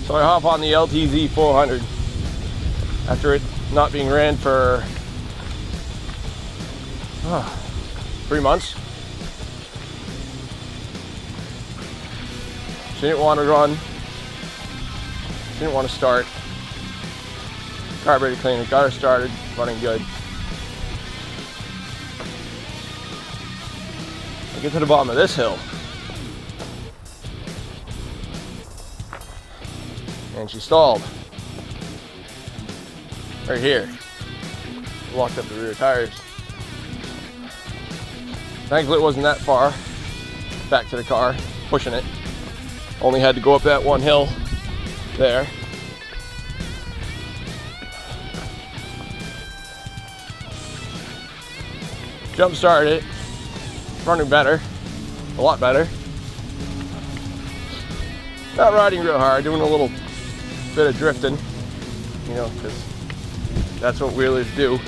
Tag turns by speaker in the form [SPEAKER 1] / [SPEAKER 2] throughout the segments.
[SPEAKER 1] So I hop on the LTZ 400 after it not being ran for 3 months. She didn't want to run. She didn't want to start. Carburetor cleaner, got her started, running good. I get to the bottom of this hill, and she stalled right here. Locked up the rear tires. Thankfully it wasn't that far back to the car, pushing it. Only had to go up that one hill there. Jump started it, running better, a lot better. Not riding real hard, doing a little bit of drifting, you know, because that's what wheelers do.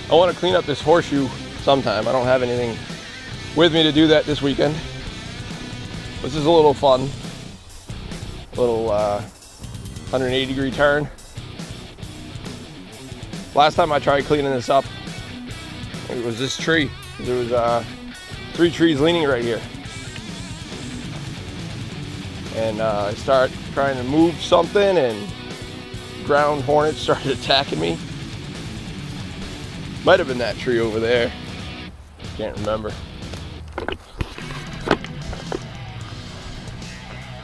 [SPEAKER 1] I want to clean up this horseshoe sometime. I don't have anything with me to do that this weekend. This is a little fun. A little 180-degree turn. Last time I tried cleaning this up, it was this tree. There was 3 trees leaning right here. And I started trying to move something and ground hornets started attacking me. Might have been that tree over there. Can't remember.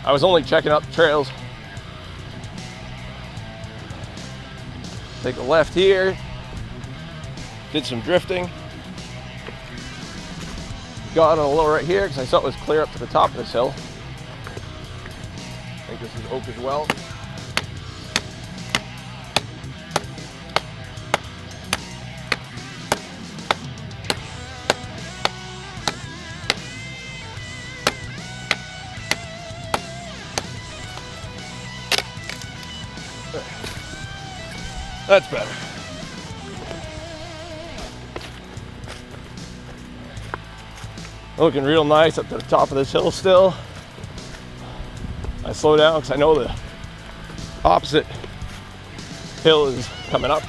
[SPEAKER 1] I was only checking out the trails. Take a left here. Did some drifting. Got on a little right here because I saw it was clear up to the top of this hill. I think this is oak as well. That's better. Looking real nice up to the top of this hill still. I slow down because I know the opposite hill is coming up.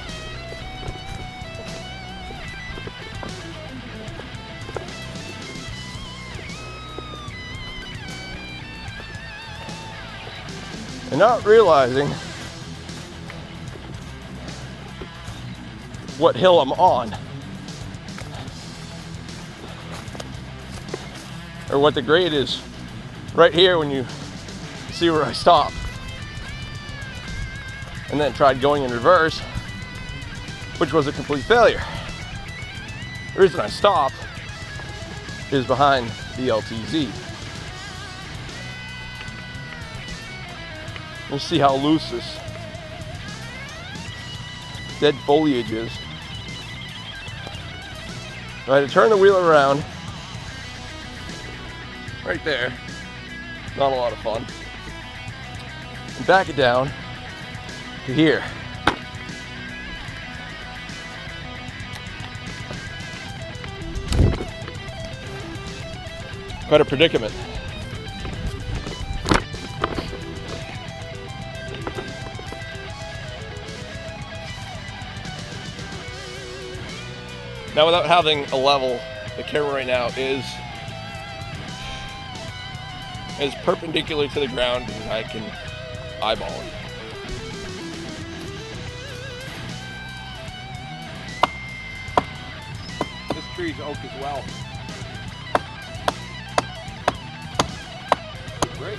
[SPEAKER 1] And not realizing what hill I'm on, or what the grade is right here when you see where I stop. And then tried going in reverse, which was a complete failure. The reason I stopped is behind the LTZ. We'll see how loose this dead foliage is. I had to turn the wheel around right there. Not a lot of fun. And back it down to here. Quite a predicament. Now, without having a level, the camera right now is as perpendicular to the ground as I can eyeball it. This tree's oak as well. Great.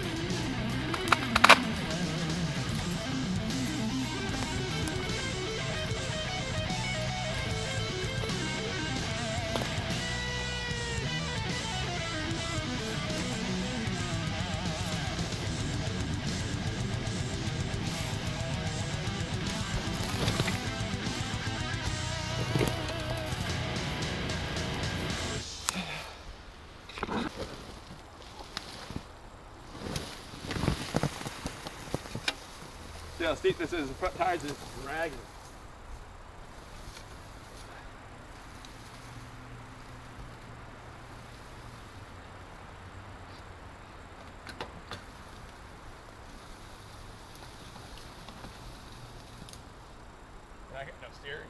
[SPEAKER 1] See how steep this is, the front tires is dragging. I got no steering.